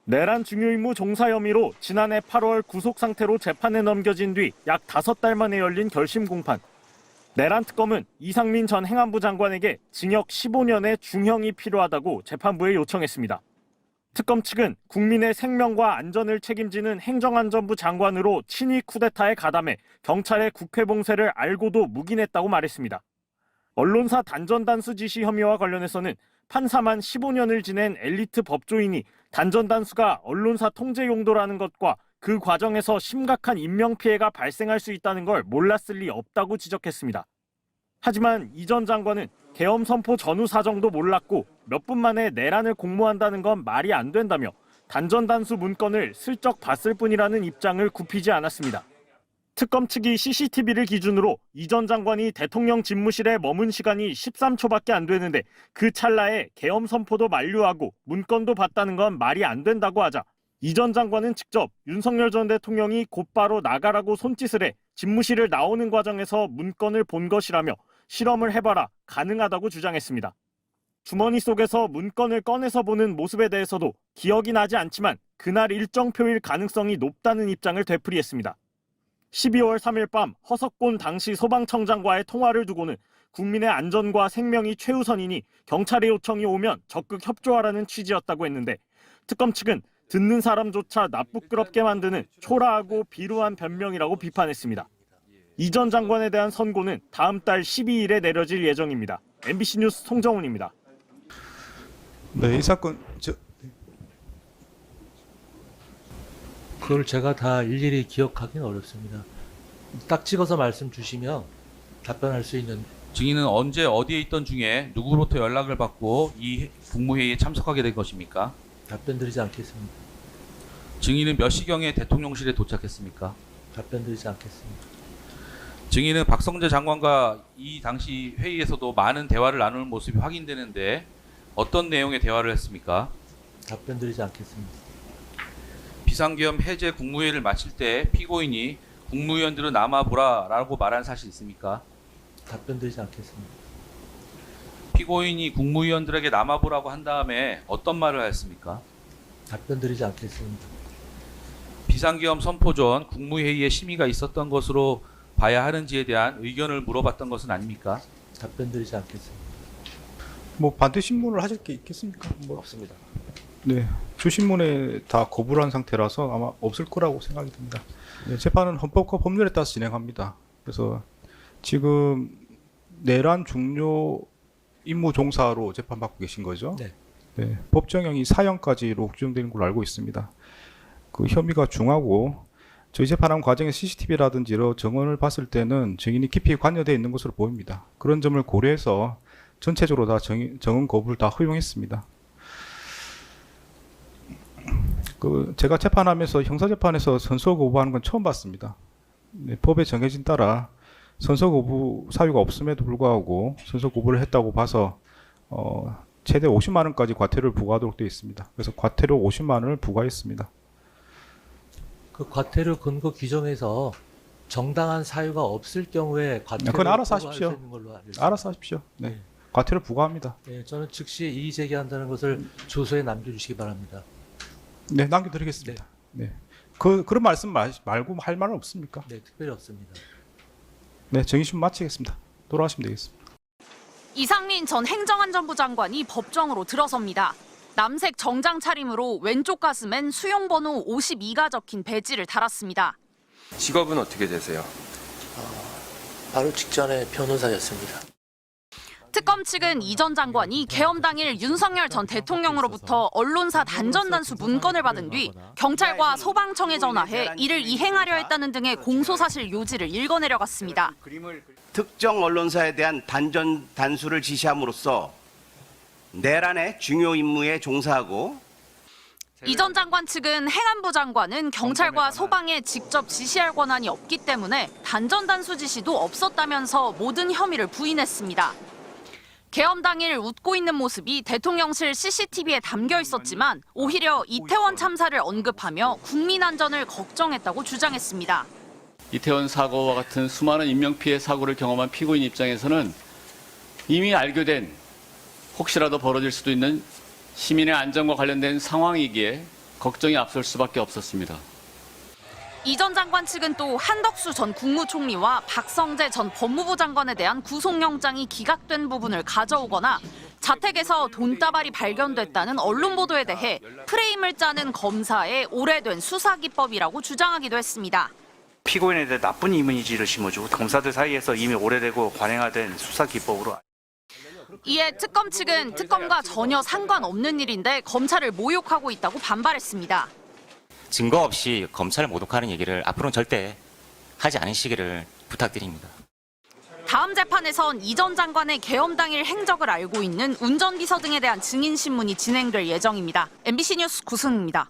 내란 중요임무 종사 혐의로 지난해 8월 구속 상태로 재판에 넘겨진 뒤 약 5달 만에 열린 결심 공판. 내란 특검은 이상민 전 행안부 장관에게 징역 15년의 중형이 필요하다고 재판부에 요청했습니다. 특검 측은 국민의 생명과 안전을 책임지는 행정안전부 장관으로 친위 쿠데타에 가담해 경찰의 국회 봉쇄를 알고도 묵인했다고 말했습니다. 언론사 단전 단수 지시 혐의와 관련해서는 판사만 15년을 지낸 엘리트 법조인이 단전 단수가 언론사 통제 용도라는 것과 그 과정에서 심각한 인명피해가 발생할 수 있다는 걸 몰랐을 리 없다고 지적했습니다. 하지만 이 전 장관은 계엄 선포 전후 사정도 몰랐고 몇 분 만에 내란을 공모한다는 건 말이 안 된다며 단전 단수 문건을 슬쩍 봤을 뿐이라는 입장을 굽히지 않았습니다. 특검 측이 CCTV를 기준으로 이 전 장관이 대통령 집무실에 머문 시간이 13초밖에 안 되는데 그 찰나에 계엄 선포도 만료하고 문건도 봤다는 건 말이 안 된다고 하자 이 전 장관은 직접 윤석열 전 대통령이 곧바로 나가라고 손짓을 해 집무실을 나오는 과정에서 문건을 본 것이라며 실험을 해봐라 가능하다고 주장했습니다. 주머니 속에서 문건을 꺼내서 보는 모습에 대해서도 기억이 나지 않지만 그날 일정표일 가능성이 높다는 입장을 되풀이했습니다. 12월 3일 밤 허석곤 당시 소방청장과의 통화를 두고는 국민의 안전과 생명이 최우선이니 경찰의 요청이 오면 적극 협조하라는 취지였다고 했는데 특검 측은 듣는 사람조차 나쁘끄럽게 만드는 초라하고 비루한 변명이라고 비판했습니다. 이 전 장관에 대한 선고는 다음 달 12일에 내려질 예정입니다. MBC 뉴스 송정훈입니다. 네, 이 사건 그걸 제가 다 일일이 기억하기는 어렵습니다. 딱 찍어서 말씀 주시면 답변할 수 있는. 증인은 언제 어디에 있던 중에 누구로부터 연락을 받고 이 국무회의에 참석하게 된 것입니까? 답변 드리지 않겠습니다. 증인은 몇 시경에 대통령실에 도착했습니까? 답변 드리지 않겠습니다. 증인은 박성재 장관과 이 당시 회의에서도 많은 대화를 나누는 모습이 확인되는데 어떤 내용의 대화를 했습니까? 답변 드리지 않겠습니다. 비상계엄 해제 국무회의를 마칠 때 피고인이 국무위원들은 남아보라라고 말한 사실 있습니까? 답변 드리지 않겠습니다. 피고인이 국무위원들에게 남아보라고 한 다음에 어떤 말을 하였습니까? 답변 드리지 않겠습니다. 비상계엄 선포 전 국무회의에 심의가 있었던 것으로 봐야 하는지에 대한 의견을 물어봤던 것은 아닙니까? 답변 드리지 않겠습니다. 뭐 반대 신문을 하실 게 있겠습니까? 뭐 없습니다. 네, 주신문에 다 거부를 한 상태라서 아마 없을 거라고 생각이 듭니다. 네, 재판은 헌법과 법률에 따라서 진행합니다. 그래서 지금 내란 중요 임무 종사로 재판받고 계신 거죠? 네. 네, 법정형이 사형까지로 규정되는 걸로 알고 있습니다. 그 혐의가 중하고 저희 재판한 과정의 CCTV라든지 여러 정황을 봤을 때는 증인이 깊이 관여되어 있는 것으로 보입니다. 그런 점을 고려해서 전체적으로 다 정은 거부를 다 허용했습니다. 제가 재판하면서 형사재판에서 선서 거부하는 건 처음 봤습니다. 네, 법에 정해진 따라 선서 거부 사유가 없음에도 불구하고 선서 거부를 했다고 봐서 최대 50만 원까지 과태료를 부과하도록 되어 있습니다. 그래서 과태료 50만 원을 부과했습니다. 그 과태료 근거 규정에서 정당한 사유가 없을 경우에 과태료 그건 알아서 하십시오. 알아서 하십시오. 네. 네. 과태료 부과합니다. 네, 저는 즉시 이의 제기한다는 것을 주소에 남겨주시기 바랍니다. 네, 남겨드리겠습니다. 네. 그런 말씀 말고 할 말은 없습니까? 네, 특별히 없습니다. 네, 정의심 마치겠습니다. 돌아가시면 되겠습니다. 이상민 전 행정안전부 장관이 법정으로 들어섭니다. 남색 정장 차림으로 왼쪽 가슴엔 수용번호 52가 적힌 배지를 달았습니다. 직업은 어떻게 되세요? 바로 직전에 변호사였습니다. 특검 측은 이 전 장관이 계엄 당일 윤석열 전 대통령으로부터 언론사 단전 단수 문건을 받은 뒤 경찰과 소방청에 전화해 이를 이행하려 했다는 등의 공소사실 요지를 읽어내려갔습니다. 특정 언론사에 대한 단전 단수를 지시함으로써 내란의 중요 임무에 종사하고 이 전 장관 측은 행안부 장관은 경찰과 소방에 직접 지시할 권한이 없기 때문에 단전 단수 지시도 없었다면서 모든 혐의를 부인했습니다. 계엄 당일 웃고 있는 모습이 대통령실 CCTV에 담겨 있었지만 오히려 이태원 참사를 언급하며 국민 안전을 걱정했다고 주장했습니다. 이태원 사고와 같은 수많은 인명피해 사고를 경험한 피고인 입장에서는 이미 알게 된 혹시라도 벌어질 수도 있는 시민의 안전과 관련된 상황이기에 걱정이 앞설 수밖에 없었습니다. 이 전 장관 측은 또 한덕수 전 국무총리와 박성재 전 법무부 장관에 대한 구속영장이 기각된 부분을 가져오거나 자택에서 돈다발이 발견됐다는 언론 보도에 대해 프레임을 짜는 검사의 오래된 수사 기법이라고 주장하기도 했습니다. 피고인에 대해 나쁜 이미지를 심어주고 검사들 사이에서 이미 오래되고 관행화된 수사 기법으로. 이에 특검 측은 특검과 전혀 상관없는 일인데 검찰을 모욕하고 있다고 반발했습니다. 증거 없이 검찰을 모독하는 얘기를 앞으로는 절대 하지 않으시기를 부탁드립니다. 다음 재판에선 이 전 장관의 계엄 당일 행적을 알고 있는 운전비서 등에 대한 증인 신문이 진행될 예정입니다. MBC 뉴스 구승입니다.